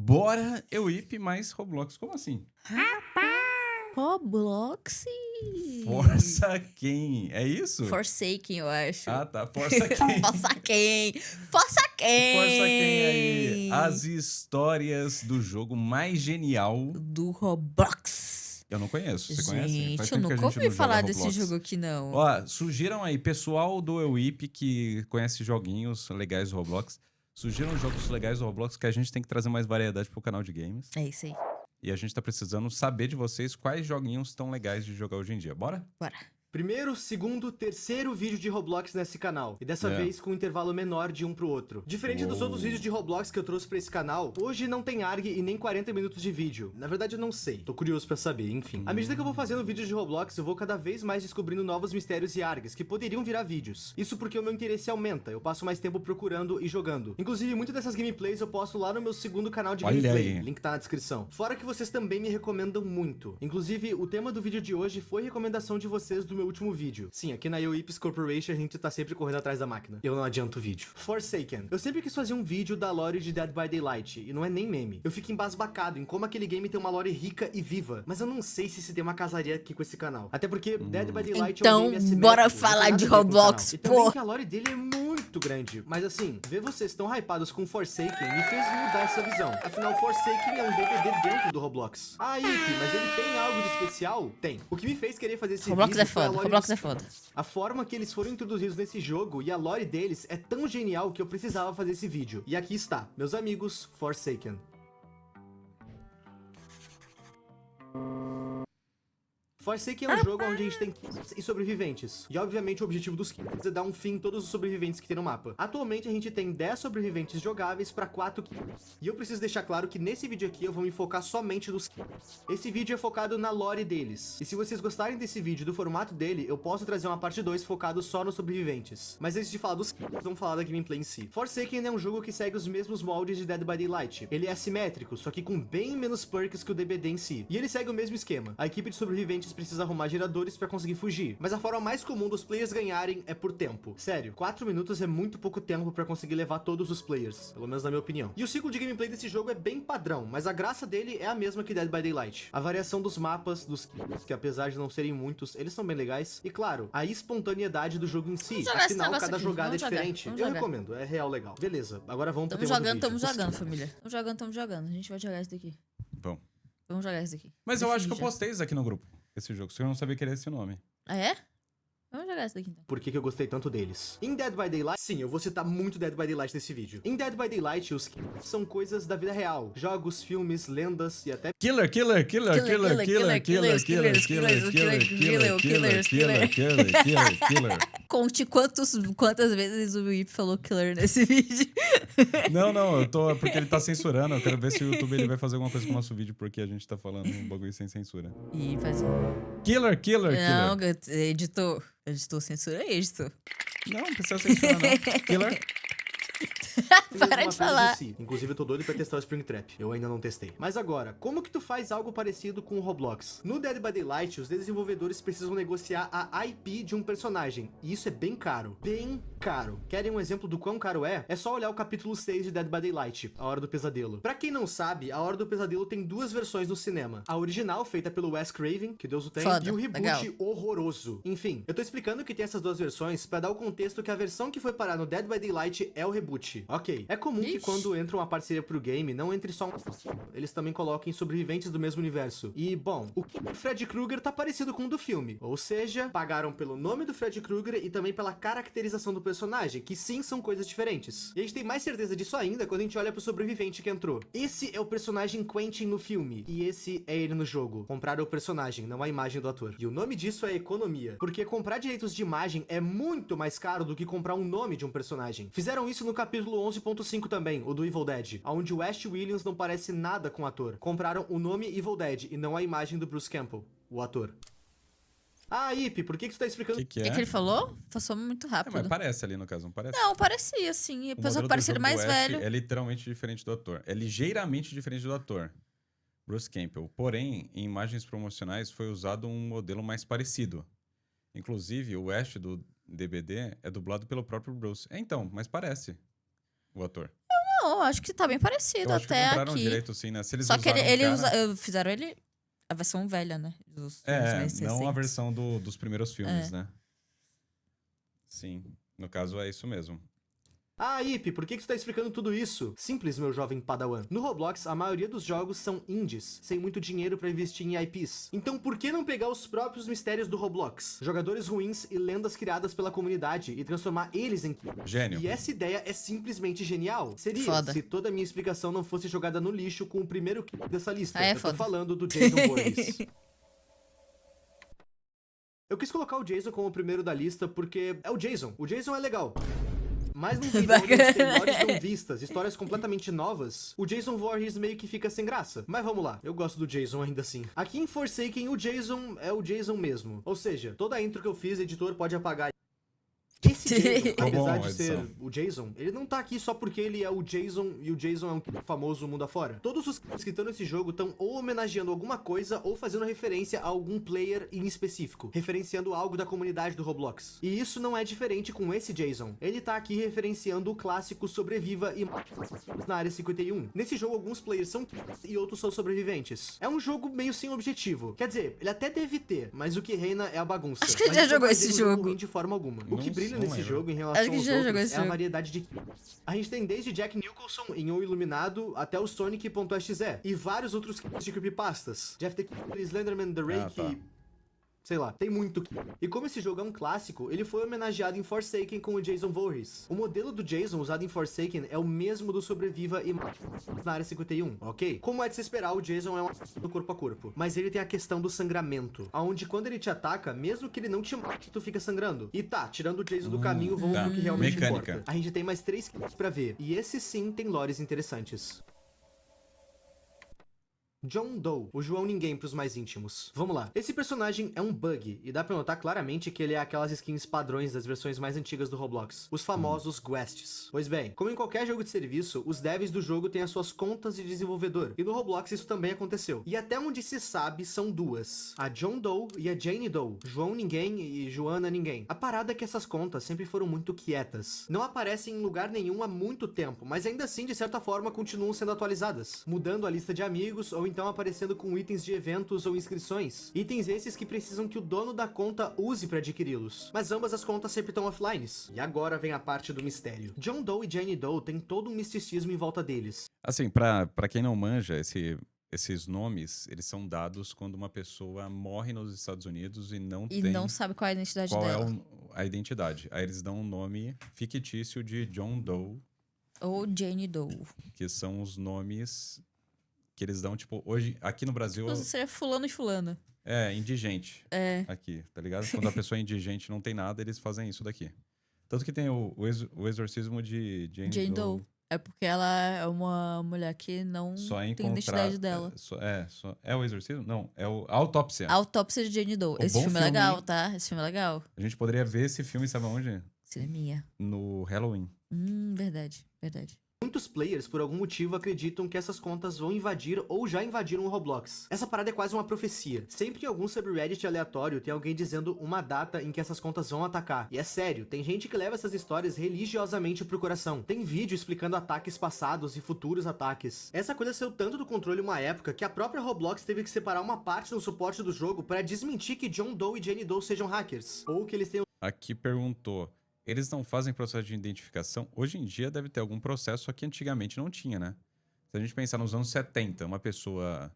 Bora Euip mais Roblox. Como assim? Roblox? Força quem? É isso? Forsaken, eu acho. Ah, tá. Força quem? Força quem? Força quem? Força quem aí? As histórias do jogo mais genial. Do Roblox. Eu não conheço. Você conhece? Faz Gente, eu tempo que a nunca gente ouvi não falar joga desse Roblox. jogo aqui, não. Ó, sugiram aí, pessoal do Euip que conhece joguinhos legais do Roblox. Sugiram jogos legais do Roblox que a gente tem que trazer mais variedade pro canal de games. É isso aí. E a gente tá precisando saber de vocês quais joguinhos estão legais de jogar hoje em dia. Bora? Bora. Primeiro, segundo, terceiro vídeo de Roblox nesse canal. E dessa vez com um intervalo menor de um pro outro. Diferente dos outros vídeos de Roblox que eu trouxe pra esse canal, hoje não tem ARG e nem 40 minutos de vídeo. Na verdade eu não sei, tô curioso pra saber, enfim. À medida que eu vou fazendo vídeos de Roblox, eu vou cada vez mais descobrindo novos mistérios e ARGs que poderiam virar vídeos. Isso porque o meu interesse aumenta, eu passo mais tempo procurando e jogando. Inclusive, muitas dessas gameplays eu posto lá no meu segundo canal de Olha gameplay. aí. Link tá na descrição. Fora que vocês também me recomendam muito. Inclusive, o tema do vídeo de hoje foi recomendação de vocês do meu último vídeo. Sim, aqui na Euips Corporation a gente tá sempre correndo atrás da máquina. Eu não adianto o vídeo. Forsaken. Eu sempre quis fazer um vídeo da lore de Dead by Daylight, e não é nem meme. Eu fico embasbacado em como aquele game tem uma lore rica e viva, mas eu não sei se tem uma casaria aqui com esse canal. Até porque Dead by Daylight é um Então, game assimétrico, bora não tem falar nada de a ver com o Roblox, canal. E também pô. que a lore dele é muito grande. Mas assim, ver vocês tão hypados com Forsaken me fez mudar essa visão. Afinal, Forsaken é um DBD dentro do Roblox. Ah, Ike, mas ele tem algo de especial? Tem. O que me fez querer fazer esse Roblox vídeo é foi a foda, lore Roblox dos é foda. A forma que eles foram introduzidos nesse jogo e a lore deles é tão genial que eu precisava fazer esse vídeo. E aqui está, meus amigos, Forsaken. Forsaken é um jogo onde a gente tem kills e sobreviventes. E obviamente o objetivo dos kills é dar um fim em todos os sobreviventes que tem no mapa. Atualmente a gente tem 10 sobreviventes jogáveis para 4 kills. E eu preciso deixar claro que nesse vídeo aqui eu vou me focar somente nos kills. Esse vídeo é focado na lore deles. E se vocês gostarem desse vídeo, do formato dele, eu posso trazer uma parte 2 focado só nos sobreviventes. Mas antes de falar dos kills, vamos falar da gameplay em si. Forsaken é um jogo que segue os mesmos moldes de Dead by Daylight. Ele é assimétrico, só que com bem menos perks que o DBD em si. E ele segue o mesmo esquema. A equipe de sobreviventes precisa arrumar geradores pra conseguir fugir. Mas a forma mais comum dos players ganharem é por tempo. Sério, 4 minutos é muito pouco tempo pra conseguir levar todos os players, pelo menos na minha opinião. E o ciclo de gameplay desse jogo é bem padrão, mas a graça dele é a mesma que Dead by Daylight. A variação dos mapas, dos kills, que apesar de não serem muitos, eles são bem legais. E claro, a espontaneidade do jogo em si. Vamos jogar esse Afinal, negócio cada aqui. jogada Vamos é jogar, diferente. vamos Eu jogar. recomendo, é real legal. Beleza, agora vamos pro Tamo tema do jogando, vídeo. tamo jogando, família. Tamo jogando. A gente vai jogar esse daqui. Bom. Vamos jogar esse daqui. Mas eu acho que eu Defini já. postei isso aqui no grupo, esse jogo. Só que eu não sabia que era esse nome. Ah, é? Vamos jogar esse daqui então. Por que eu gostei tanto deles? Em Dead by Daylight, sim, eu vou citar muito Dead by Daylight nesse vídeo. Em Dead by Daylight, os kills são coisas da vida real. Jogos, filmes, lendas e até Killer. Conte quantas vezes o Whip falou killer nesse vídeo. Não, porque ele tá censurando. Eu quero ver se o YouTube ele vai fazer alguma coisa com o nosso vídeo, porque a gente tá falando um bagulho sem censura. E faz. Killer. Não, editor. Editor, censura aí, editor. Não precisa censurar, não. Killer. Para de falar. Inclusive, eu tô doido pra testar o Springtrap. Eu ainda não testei. Mas agora, como que tu faz algo parecido com o Roblox? No Dead by Daylight, os desenvolvedores precisam negociar a IP de um personagem. E isso é bem caro. Bem caro. Querem um exemplo do quão caro é? É só olhar o capítulo 6 de Dead by Daylight, A Hora do Pesadelo. Pra quem não sabe, A Hora do Pesadelo tem duas versões no cinema. A original, feita pelo Wes Craven, que Deus o tenha, Foda, e o reboot legal. horroroso. Enfim, eu tô explicando que tem essas duas versões pra dar o contexto que a versão que foi parar no Dead by Daylight é o reboot. Ok, é comum que Ixi. quando entra uma parceria pro game, não entre só eles também coloquem sobreviventes do mesmo universo. E, bom, o Freddy Krueger tá parecido com o do filme. Ou seja, pagaram pelo nome do Freddy Krueger e também pela caracterização do personagem, que sim são coisas diferentes. E a gente tem mais certeza disso ainda quando a gente olha pro sobrevivente que entrou. Esse é o personagem Quentin no filme, e esse é ele no jogo. Compraram o personagem, não a imagem do ator. E o nome disso é economia, porque comprar direitos de imagem é muito mais caro do que comprar um nome de um personagem. Fizeram isso no capítulo 11.5 também, o do Evil Dead, onde o Ash Williams não parece nada com o ator. Compraram o nome Evil Dead e não a imagem do Bruce Campbell, o ator. Ah, Ip, por que tu tá explicando? O que O que é? ele falou? Passou muito É, rápido. mas parece ali no caso, não parece? Não, parecia, sim. A O pessoa modelo do parecia jogo mais do Ash velho. É literalmente diferente do ator. É ligeiramente diferente do ator, Bruce Campbell. Porém, em imagens promocionais foi usado um modelo mais parecido. Inclusive, o Ash do DBD é dublado pelo próprio Bruce. É então, mas parece o ator. Não, acho que tá bem parecido Eu acho que até compraram aqui. direito, sim, né? Se eles Só que usaram o cara... fizeram ele a versão velha, né? Dos filmes É, mais não a recentes. versão dos primeiros filmes, É. né? Sim, no caso é isso mesmo. Ah, Ip, por que você tá explicando tudo isso? Simples, meu jovem padawan. No Roblox, a maioria dos jogos são indies, sem muito dinheiro pra investir em IPs. Então por que não pegar os próprios mistérios do Roblox? Jogadores ruins e lendas criadas pela comunidade e transformar eles em... Gênio. E essa ideia é simplesmente genial. Seria Foda. se toda a minha explicação não fosse jogada no lixo com o primeiro dessa lista. Ah, é Eu tô foda. falando do Jason Voorhees. Eu quis colocar o Jason como o primeiro da lista porque é o Jason. O Jason é legal. Mas num vídeo onde a gente tem lores não vistas, histórias completamente novas, o Jason Voorhees meio que fica sem graça. Mas vamos lá, eu gosto do Jason ainda assim. Aqui em Forsaken, o Jason é o Jason mesmo. Ou seja, toda a intro que eu fiz, o editor pode apagar. Esse Jason, Ficou apesar bom, de ser edição. o Jason, ele não tá aqui só porque ele é o Jason e o Jason é um famoso mundo afora. Todos os que estão nesse jogo estão ou homenageando alguma coisa ou fazendo referência a algum player em específico, referenciando algo da comunidade do Roblox. E isso não é diferente com esse Jason. Ele tá aqui referenciando o clássico Sobreviva e na Área 51. Nesse jogo, alguns players são e outros são sobreviventes. É um jogo meio sem objetivo. Quer dizer, ele até deve ter, mas o que reina é a bagunça. Acho que ele Mas já isso não jogou faz esse dele um jogo jogo. ruim de forma alguma. O que Não- brilha não nesse lembro. jogo em relação Acho que aos já jogou outros esse é a jogo. variedade de... A gente tem desde Jack Nicholson em O Iluminado até o Sonic.exe e vários outros de creepypastas. Jeff the Killer, Slenderman, The Rake... tá. Sei lá, tem muito. E como esse jogo é um clássico, ele foi homenageado em Forsaken com o Jason Voorhees. O modelo do Jason usado em Forsaken é o mesmo do Sobreviva e na Área 51, ok? Como é de se esperar, o Jason é um do corpo a corpo. Mas ele tem a questão do sangramento, onde quando ele te ataca, mesmo que ele não te mate, tu fica sangrando. E tá, tirando o Jason do caminho, vamos tá. pro que realmente Mecânica. importa. A gente tem mais 3 pra ver, e esse sim tem lores interessantes. John Doe, o João Ninguém pros mais íntimos. Vamos lá. Esse personagem é um bug, e dá pra notar claramente que ele é aquelas skins padrões das versões mais antigas do Roblox, os famosos Gwests. Pois bem, como em qualquer jogo de serviço, os devs do jogo têm as suas contas de desenvolvedor, e no Roblox isso também aconteceu. E até onde se sabe, são duas. A John Doe e a Jane Doe. João Ninguém e Joana Ninguém. A parada é que essas contas sempre foram muito quietas. Não aparecem em lugar nenhum há muito tempo, mas ainda assim, de certa forma, continuam sendo atualizadas, mudando a lista de amigos ou então aparecendo com itens de eventos ou inscrições. Itens esses que precisam que o dono da conta use para adquiri-los. Mas ambas as contas sempre estão offline. E agora vem a parte do mistério. John Doe e Jane Doe têm todo um misticismo em volta deles. Assim, pra quem não manja, esses nomes, eles são dados quando uma pessoa morre nos Estados Unidos e não E tem não sabe qual é a identidade qual é dela. a identidade. Aí eles dão um nome fictício de John Doe, Ou Jane Doe. que são os nomes que eles dão, tipo, hoje, aqui no Brasil, Tipo, seria fulano e fulano. é indigente. É. Aqui, tá ligado? Quando a pessoa é indigente não tem nada, eles fazem isso daqui. Tanto que tem o exorcismo de Jane Doe. É porque ela é uma mulher que não Só tem encontrar... identidade dela. É o exorcismo? Não, é a autópsia. A Autópsia de Jane Doe. O Esse bom filme é filme- legal, tá? Esse filme é legal. A gente poderia ver esse filme, sabe aonde? Cineminha. No Halloween. Verdade, verdade. Muitos players, por algum motivo, acreditam que essas contas vão invadir ou já invadiram o Roblox. Essa parada é quase uma profecia. Sempre em algum subreddit aleatório tem alguém dizendo uma data em que essas contas vão atacar. E é sério, tem gente que leva essas histórias religiosamente pro coração. Tem vídeo explicando ataques passados e futuros ataques. Essa coisa saiu tanto do controle uma época que a própria Roblox teve que separar uma parte no suporte do jogo para desmentir que John Doe e Jane Doe sejam hackers. Ou que eles tenham Aqui perguntou, eles não fazem processo de identificação? Hoje em dia deve ter algum processo, só que antigamente não tinha, né? Se a gente pensar nos anos 70, uma pessoa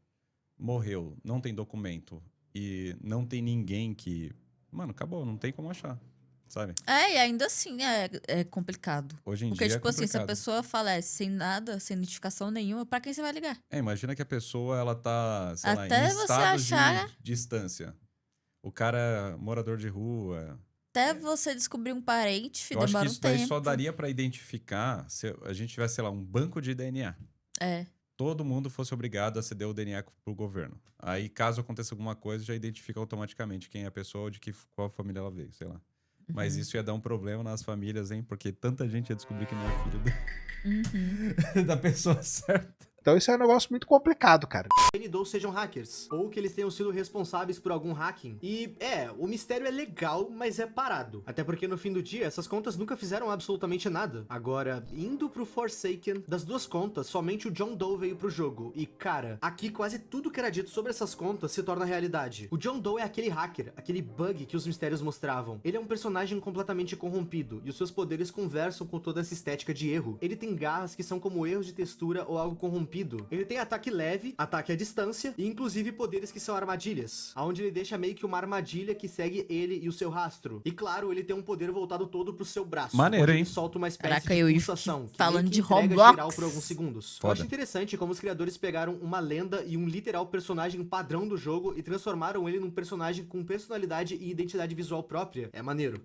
morreu, não tem documento e não tem ninguém que... Mano, acabou, não tem como achar, sabe? É, e ainda assim é complicado. Hoje em Porque, dia tipo é assim, se a complicado. pessoa falece sem nada, sem identificação nenhuma, pra quem você vai ligar? Imagina que a pessoa, ela tá, sei lá, Até em você estado de achar- distância. O cara é morador de rua. Até você descobrir um parente, Eu acho que demora um isso daí tempo. só daria pra identificar se a gente tivesse, sei lá, um banco de DNA. É. Todo mundo fosse obrigado a ceder o DNA pro governo. Aí, caso aconteça alguma coisa, já identifica automaticamente quem é a pessoa ou de qual família ela veio, sei lá. Mas isso ia dar um problema nas famílias, hein? Porque tanta gente ia descobrir que não é filho Uhum. da pessoa certa. Então isso é um negócio muito complicado, cara. N2 sejam hackers, ou que eles tenham sido responsáveis por algum hacking. E o mistério é legal, mas é parado. Até porque no fim do dia, essas contas nunca fizeram absolutamente nada. Agora, indo pro Forsaken, das duas contas, somente o John Doe veio pro jogo. E cara, aqui quase tudo que era dito sobre essas contas se torna realidade. O John Doe é aquele hacker, aquele bug que os mistérios mostravam. Ele é um personagem completamente corrompido, e os seus poderes conversam com toda essa estética de erro. Ele tem garras que são como erros de textura ou algo corrompido. Ele tem ataque leve, ataque à distância e inclusive poderes que são armadilhas, aonde ele deixa meio que uma armadilha que segue ele e o seu rastro. E claro, ele tem um poder voltado todo pro seu braço. Maneiro, hein? Ele solta uma espécie Caraca, de eu ia pulsação que falando meio que de entrega Roblox. geral por alguns segundos. Foda. Eu acho interessante como os criadores pegaram uma lenda e um literal personagem padrão do jogo e transformaram ele num personagem com personalidade e identidade visual própria. É maneiro.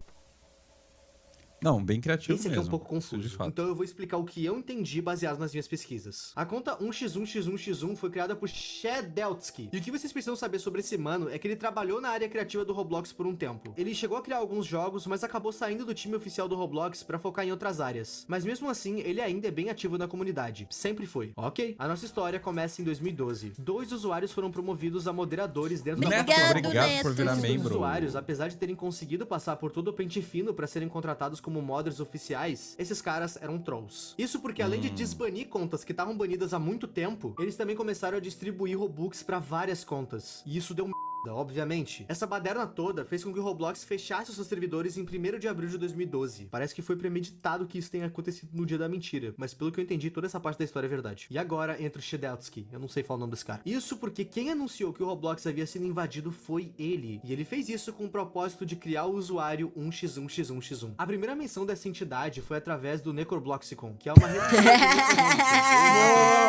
Não, bem criativo Esse aqui mesmo. é um pouco isso de confuso, fato. então eu vou explicar o que eu entendi baseado nas minhas pesquisas. A conta 1x1x1x1 foi criada por Shedeltsky, e o que vocês precisam saber sobre esse mano é que ele trabalhou na área criativa do Roblox por um tempo. Ele chegou a criar alguns jogos, mas acabou saindo do time oficial do Roblox pra focar em outras áreas. Mas mesmo assim, ele ainda é bem ativo na comunidade. Sempre foi. Ok, a nossa história começa em 2012. 2 usuários foram promovidos a moderadores dentro da Neto, plataforma. obrigado por virar Esses dois membro. usuários, apesar de terem conseguido passar por todo o pente fino pra serem contratados como modders oficiais, esses caras eram trolls. Isso porque além de desbanir contas que estavam banidas há muito tempo, eles também começaram a distribuir Robux pra várias contas. E isso deu merda, obviamente. Essa baderna toda fez com que o Roblox fechasse os seus servidores em 1º de abril de 2012. Parece que foi premeditado que isso tenha acontecido no dia da mentira, mas pelo que eu entendi, toda essa parte da história é verdade. E agora entra o Shedeltsky, eu não sei falar o nome desse cara. Isso porque quem anunciou que o Roblox havia sido invadido foi ele. E ele fez isso com o propósito de criar o usuário 1x1x1x1. A primeira menção dessa entidade foi através do Necrobloxicon, que é uma rede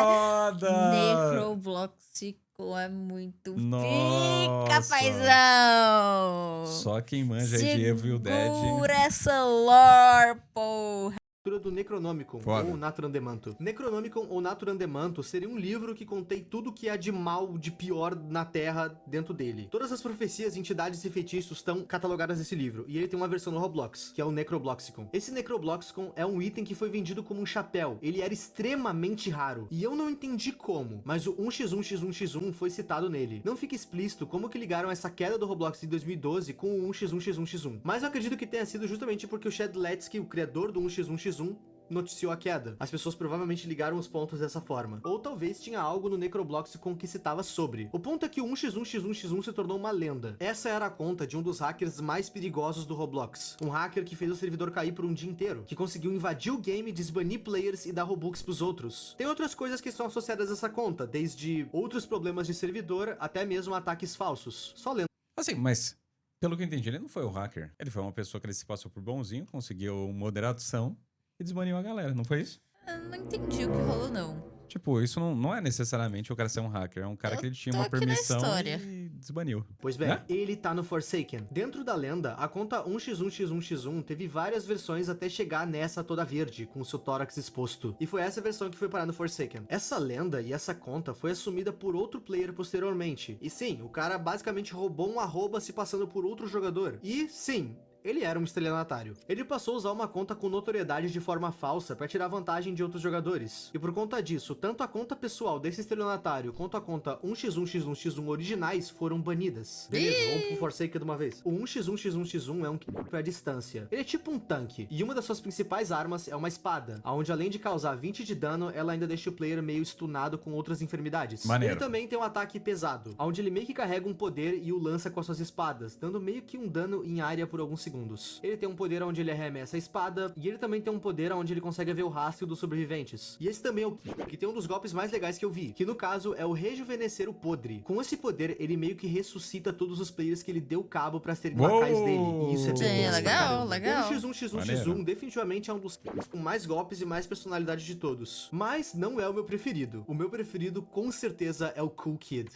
Foda! Necrobloxicon é muito Nossa. pica, paizão! Só quem manja aí de Evil Dead. Segura essa lore, porra! do Necronomicon Foda. ou Naturandemanto. Necronomicon ou Naturandemanto seria um livro que contém tudo que há de mal, de pior na Terra dentro dele. Todas as profecias, entidades e feitiços estão catalogadas nesse livro, e ele tem uma versão no Roblox, que é o Necrobloxicon. Esse Necrobloxicon é um item que foi vendido como um chapéu. Ele era extremamente raro, e eu não entendi como, mas o 1x1x1x1 foi citado nele. Não fica explícito como que ligaram essa queda do Roblox em 2012 com o 1x1x1x1, mas eu acredito que tenha sido justamente porque o Shedeltsky, o criador do 1x1x1, noticiou a queda. As pessoas provavelmente ligaram os pontos dessa forma. Ou talvez tinha algo no Necrobloxicon que citava sobre. O ponto é que o 1x1x1x1 se tornou uma lenda. Essa era a conta de um dos hackers mais perigosos do Roblox. Um hacker que fez o servidor cair por um dia inteiro, que conseguiu invadir o game, desbanir players e dar Robux pros outros. Tem outras coisas que estão associadas a essa conta, desde outros problemas de servidor até mesmo ataques falsos. Só lenda. Assim, mas pelo que eu entendi, ele não foi o hacker. Ele foi uma pessoa que ele se passou por bonzinho, conseguiu moderação e desbaniu a galera, não foi isso? Eu não entendi o que rolou, não. Tipo, isso não é necessariamente o cara ser um hacker. É um cara Eu que ele tinha tô uma aqui na permissão história. e desbaniu. Pois bem, Né? ele tá no Forsaken. Dentro da lenda, a conta 1x1x1x1 teve várias versões até chegar nessa toda verde, com o seu tórax exposto. E foi essa versão que foi parar no Forsaken. Essa lenda e essa conta foi assumida por outro player posteriormente. E sim, o cara basicamente roubou um arroba se passando por outro jogador. E sim, ele era um estelionatário. Ele passou a usar uma conta com notoriedade de forma falsa para tirar vantagem de outros jogadores. E por conta disso, tanto a conta pessoal desse estelionatário quanto a conta 1x1x1x1 originais foram banidas. Beleza, vamos pro Forsaken de uma vez. O 1x1x1x1 é um killer à distância. Ele é tipo um tanque, e uma das suas principais armas é uma espada, onde além de causar 20 de dano, ela ainda deixa o player meio stunado com outras enfermidades. Maneiro. Ele também tem um ataque pesado, onde ele meio que carrega um poder e o lança com as suas espadas, dando meio que um dano em área por alguns segundos. Ele tem um poder onde ele arremessa a espada, e ele também tem um poder onde ele consegue ver o rastro dos sobreviventes. E esse também é o que tem um dos golpes mais legais que eu vi, que no caso é o Rejuvenescer o Podre. Com esse poder, ele meio que ressuscita todos os players que ele deu cabo pra serem lacais dele, e isso é Sim, bem legal, legal. O 1x1x1x1 Maneiro. definitivamente é um dos com mais golpes e mais personalidade de todos. Mas não é o meu preferido. O meu preferido, com certeza, é o Cool Kid.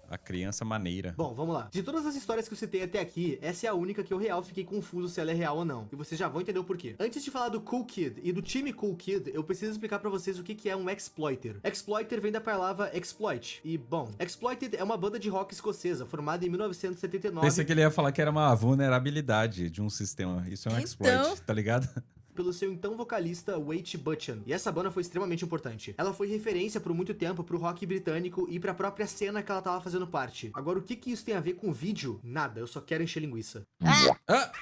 A criança maneira. Bom, vamos lá. De todas as histórias que eu citei até aqui, essa é a única que eu real fiquei confuso se ela é real ou não. E vocês já vão entender o porquê. Antes de falar do Cool Kid e do time Cool Kid, eu preciso explicar pra vocês o que é um exploiter. Exploiter vem da palavra exploit. E, bom, Exploited é uma banda de rock escocesa, formada em 1979. Pensei que ele ia falar que era uma vulnerabilidade de um sistema. Isso é um Então. exploit, tá ligado? pelo seu então vocalista Wade Butchan. E essa banda foi extremamente importante. Ela foi referência por muito tempo pro rock britânico e pra própria cena que ela tava fazendo parte. Agora, o que isso tem a ver com vídeo? Nada, eu só quero encher linguiça. Ah!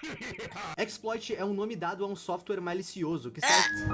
Exploit é um nome dado a um software malicioso que serve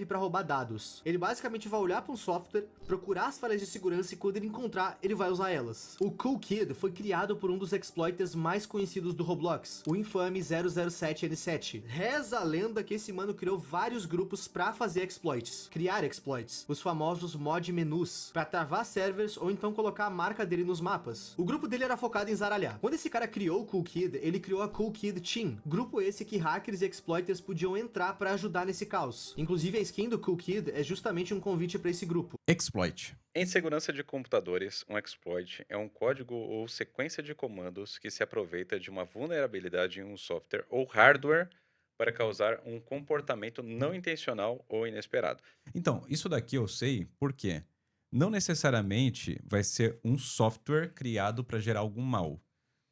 para roubar dados. Ele basicamente vai olhar para um software, procurar as falhas de segurança e quando ele encontrar, ele vai usar elas. O Cool Kid foi criado por um dos exploiters mais conhecidos do Roblox, o infame 007N7. Reza a lenda que esse mano criou vários grupos para fazer exploits, criar exploits, os famosos mod menus, para travar servers ou então colocar a marca dele nos mapas. O grupo dele era focado em zaralhar. Quando esse cara criou o Cool Kid, ele criou a Cool Kid Team, grupo esse que hackers e exploiters podiam entrar para ajudar nesse caos. Inclusive a skin do Cool Kid é justamente um convite para esse grupo. Exploit. Em segurança de computadores, um exploit é um código ou sequência de comandos que se aproveita de uma vulnerabilidade em um software ou hardware para causar um comportamento não intencional ou inesperado. Então, isso daqui eu sei porque não necessariamente vai ser um software criado para gerar algum mal.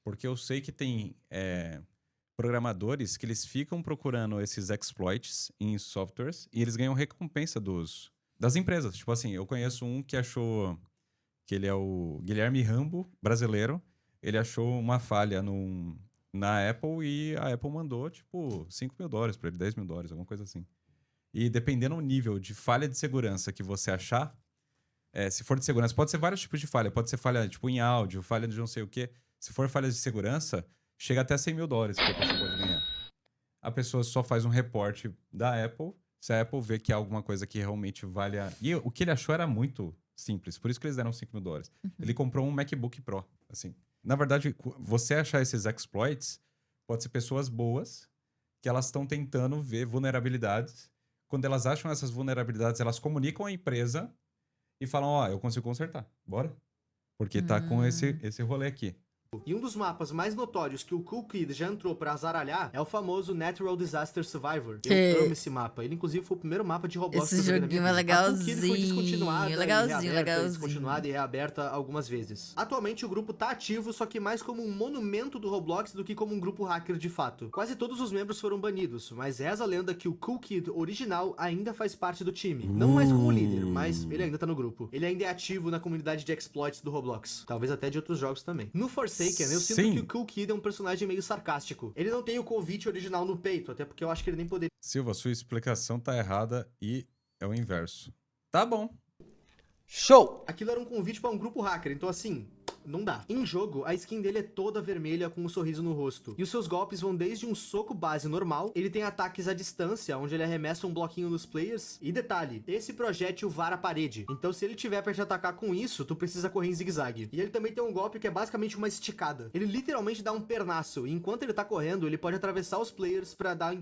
Porque eu sei que tem programadores que eles ficam procurando esses exploits em softwares e eles ganham recompensa das empresas. Tipo assim, eu conheço um que achou que ele é o Guilherme Rambo, brasileiro. Ele achou uma falha na Apple e a Apple mandou, tipo, $5.000 para ele, $10.000, alguma coisa assim. E dependendo do nível de falha de segurança que você achar, se for de segurança, pode ser vários tipos de falha. Pode ser falha, tipo, em áudio, falha de não sei o quê. Se for falha de segurança, chega até $100.000 que a pessoa pode ganhar. A pessoa só faz um reporte da Apple. Se a Apple vê que há alguma coisa que realmente valha... E o que ele achou era muito simples. Por isso que eles deram $5.000. Ele comprou um MacBook Pro, assim. Na verdade, você achar esses exploits pode ser pessoas boas que elas estão tentando ver vulnerabilidades. Quando elas acham essas vulnerabilidades, elas comunicam à empresa e falam, eu consigo consertar. Bora? Porque tá com esse rolê aqui. E um dos mapas mais notórios que o Cool Kid já entrou pra azaralhar é o famoso Natural Disaster Survivor. Eu amo esse mapa. Ele, inclusive, foi o primeiro mapa de Roblox Esse que eu joguei na joguinho minha é vida. A Cool Kid legalzinho. foi descontinuada Legalzinho, e reaberta, legalzinho. descontinuada e reaberta algumas vezes. Atualmente, o grupo tá ativo, só que mais como um monumento do Roblox do que como um grupo hacker de fato. Quase todos os membros foram banidos, mas reza a lenda que o Cool Kid original ainda faz parte do time. Não mais como líder, mas ele ainda tá no grupo. Ele ainda é ativo na comunidade de exploits do Roblox. Talvez até de outros jogos também. No Forsaken, eu sinto que o Cool Kid é um personagem meio sarcástico. Ele não tem o convite original no peito, até porque eu acho que ele nem poderia. Silva, sua explicação tá errada e é o inverso. Tá bom. Show! Aquilo era um convite pra um grupo hacker, então assim, não dá. Em jogo, a skin dele é toda vermelha com um sorriso no rosto. E os seus golpes vão desde um soco base normal, ele tem ataques à distância, onde ele arremessa um bloquinho nos players. E detalhe, esse projétil vara a parede. Então se ele tiver pra te atacar com isso, tu precisa correr em zigue-zague. E ele também tem um golpe que é basicamente uma esticada. Ele literalmente dá um pernaço, e enquanto ele tá correndo, ele pode atravessar os players pra dar...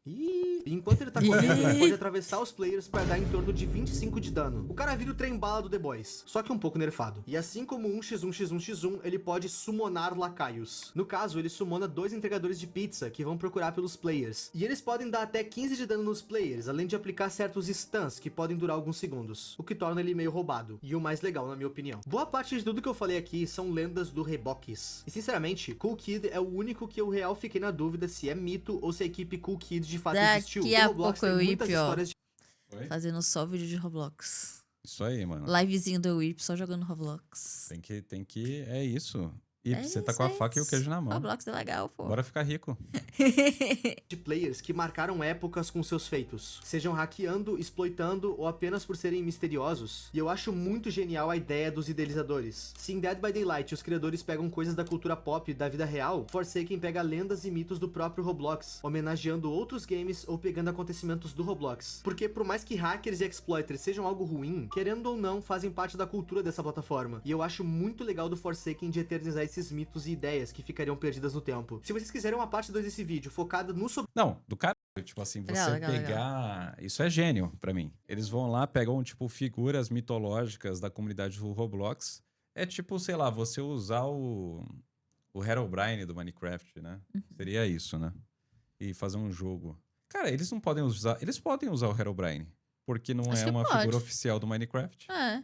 E enquanto ele tá correndo, ele pode atravessar os players para dar em torno de 25 de dano. O cara vira o trem bala do The Boys, só que um pouco nerfado. E assim como 1x1x1x1, ele pode summonar lacaios. No caso, ele summona 2 entregadores de pizza que vão procurar pelos players. E eles podem dar até 15 de dano nos players, além de aplicar certos stuns que podem durar alguns segundos, o que torna ele meio roubado. E o mais legal, na minha opinião. Boa parte de tudo que eu falei aqui são lendas do Rebox. E sinceramente, Cool Kid é o único que eu real fiquei na dúvida se é mito ou se a equipe Cool Kid de fato existiu. Daqui a O Roblox pouco tem eu muitas Ip, ó. histórias de... Fazendo só vídeo de Roblox. Isso aí, mano. Livezinho do Whip, só jogando Roblox. Tem que... É isso. E É você tá isso, com a é faca e o isso. queijo na mão. Roblox é legal, pô. Bora ficar rico. de players que marcaram épocas com seus feitos, sejam hackeando, exploitando ou apenas por serem misteriosos. E eu acho muito genial a ideia dos idealizadores. Se em Dead by Daylight os criadores pegam coisas da cultura pop e da vida real, Forsaken pega lendas e mitos do próprio Roblox, homenageando outros games ou pegando acontecimentos do Roblox. Porque por mais que hackers e exploiters sejam algo ruim, querendo ou não, fazem parte da cultura dessa plataforma. E eu acho muito legal do Forsaken de eternizar esses mitos e ideias que ficariam perdidas no tempo. Se vocês quiserem uma parte 2 desse vídeo focada no Não, do cara, tipo assim, você Legal, pegar... Isso é gênio pra mim. Eles vão lá, pegam, tipo, figuras mitológicas da comunidade do Roblox. É tipo, sei lá, você usar o Herobrine do Minecraft, né? Seria isso, né? E fazer um jogo. Cara, eles não podem usar... Eles podem usar o Herobrine, porque não Acho é que uma pode. figura oficial do Minecraft. É.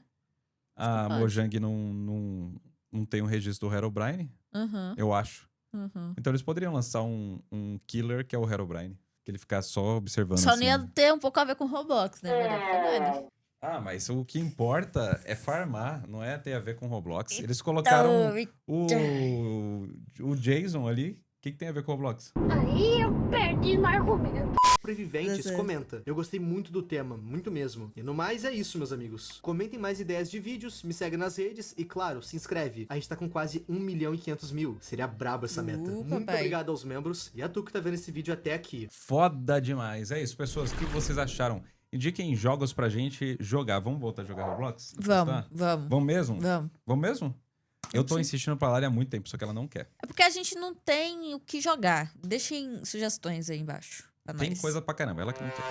A pode. Mojang não tem um registro do Herobrine, Uhum. eu acho. Uhum. Então eles poderiam lançar um killer que é o Herobrine. Que ele ficar só observando Só assim. não ia ter um pouco a ver com Roblox, né? Mas dá pra dar, né? Ah, mas o que importa é farmar, não é ter a ver com Roblox. Eles colocaram o Jason ali. O que tem a ver com Roblox? Aí eu perdi no argumento. Sobreviventes, Beleza. comenta. Eu gostei muito do tema, muito mesmo. E no mais é isso, meus amigos. Comentem mais ideias de vídeos, me segue nas redes e, claro, se inscreve. A gente tá com quase 1.500.000. Seria brabo essa meta. Muito papai. obrigado aos membros e a tu que tá vendo esse vídeo até aqui. Foda demais. É isso, pessoas. O que vocês acharam? Indiquem jogos pra gente jogar. Vamos voltar a jogar Roblox? Vamos, Tá? vamos. Vamos mesmo? Vamos. Vamos mesmo? Eu tô insistindo pra Lari há muito tempo, só que ela não quer. É porque a gente não tem o que jogar. Deixem sugestões aí embaixo pra Tem nós. coisa pra caramba, ela que não quer.